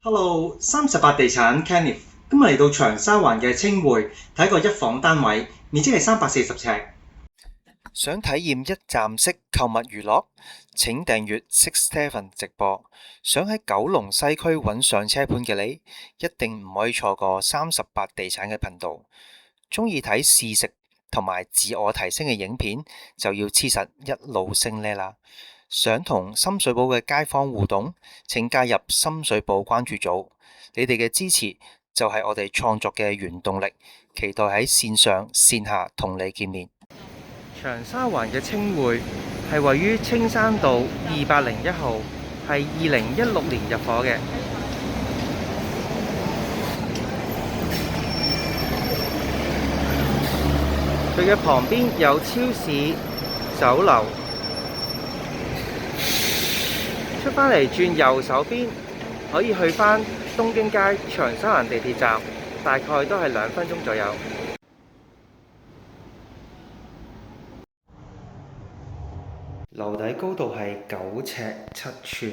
Hello，38地產 Kenneth，今日嚟到長沙灣嘅清匯睇個一房單位，面積係340尺。想體驗一站式購物娛樂？請訂閱6Seven直播。想喺九龍西區揾上車盤嘅你，一定唔可以錯過38地產嘅頻道。鍾意睇試食同埋自我提升嘅影片，就要黐實一路升呢啦。想同深水埗嘅街坊互動，請加入深水埗關注組。你哋嘅支持就係我哋創作嘅原動力，期待喺線上線下同你見面。長沙灣嘅清匯係位於青山道201號，係2016年入伙嘅。佢嘅旁邊有超市、酒樓。出返嚟轉右手邊，可以去返東京街長沙灣地鐵站，大概都係2分鐘左右。樓底高度係9尺7寸。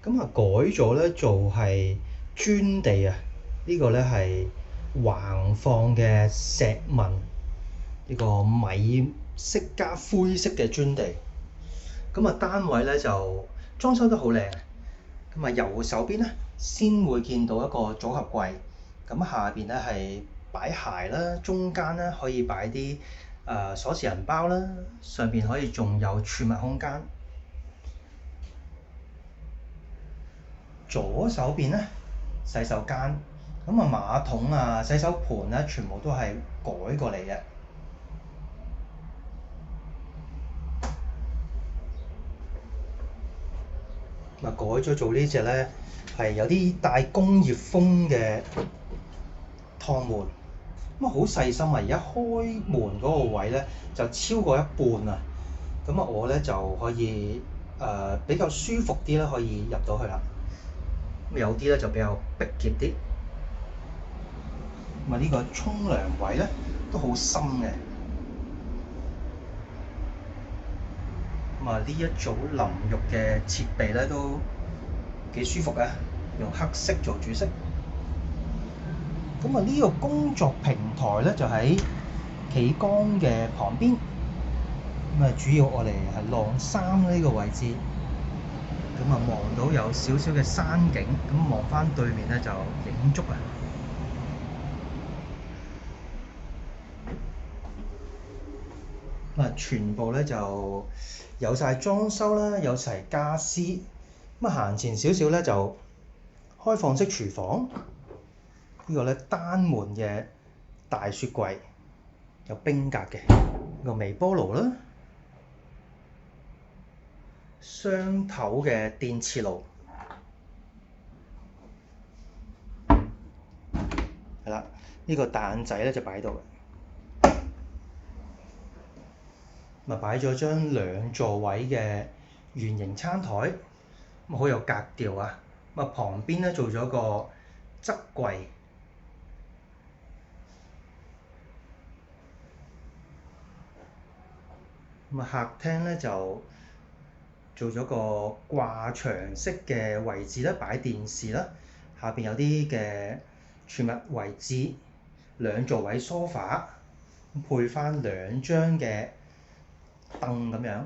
咁啊改咗咧做係磚地啊，呢個咧係橫放嘅石紋，呢個米色加灰色嘅磚地。咁啊單位咧就裝修得好靚。咁啊右手邊咧先會見到一個組合櫃，咁下邊咧係擺鞋啦，中間咧可以擺啲鎖匙銀包啦，上邊可以仲有儲物空間。左手邊咧洗手間，咁啊馬桶啊、洗手盤咧全部都係改過嚟嘅。改咗做呢隻咧係有啲帶工業風嘅趟門，咁好細心啊！而家開門嗰個位咧就超過一半啊，咁啊我咧就可以比較舒服啲啦，可以入到去啦。咁有啲咧就比較逼狹啲。咁啊呢個沖涼位咧都好深嘅。咁啊呢一組淋浴嘅設備咧都幾舒服啊，用黑色做主色。咁啊呢個工作平台咧就喺企缸嘅旁邊，咁啊主要我哋係晾衫呢個位置。咁啊望到有少少嘅山景，咁望翻對面咧就影足啊。咁啊全部咧就有晒裝修啦，有齊家私。咁啊行前少少咧就開放式廚房，呢個咧單門嘅大雪櫃，有冰格嘅，個微波爐啦，雙頭嘅電磁爐，係啦，呢個大眼仔咧就擺喺度嘅。咁啊擺咗張2座位嘅圓形餐台，咁好有格調啊！咁啊旁邊咧做咗個側櫃，咁啊客廳咧就做咗個掛牆式嘅位置啦，擺電視啦，下邊有啲嘅儲物位置，2座位梳化，配翻2張嘅凳咁樣。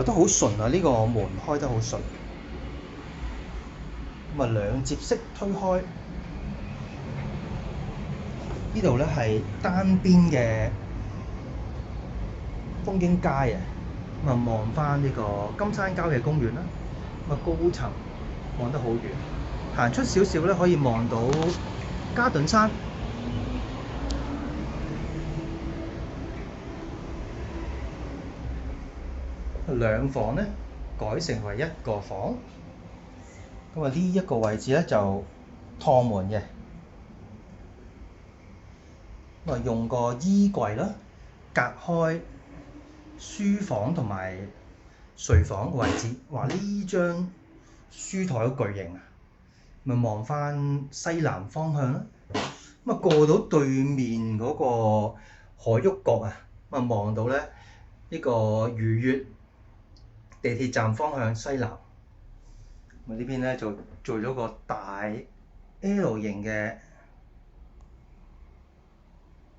都好順啊！呢個門開得好順。咁啊2接式推開，呢度咧係單邊嘅東京街啊。咁啊望翻呢個金山郊野公園啦。咁啊高層望得好遠，行出少少咧可以望到嘉頓山。2房咧改成為1個房。咁啊呢一個位置咧就趟門嘅，咁啊用個衣櫃啦，隔開書房同埋睡房嘅位置。哇！呢張書枱都巨型啊，咪望翻西南方向啦。咁啊過到對面嗰個海沃角啊，咁啊望到咧呢個愉悅地鐵站方向西南。咁呢邊咧就做咗個大 L 型嘅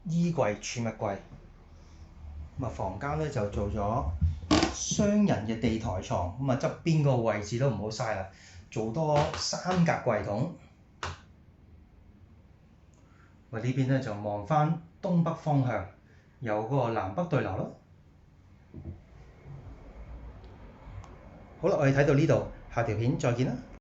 衣櫃儲物櫃。咁啊房間咧就做咗雙人嘅地台床，咁啊側邊個位置都唔好嘥啦，做多3格櫃桶。呢邊咧就望翻東北方向，有嗰個南北對流咯。好啦，我哋睇到呢度，下條片再見啦。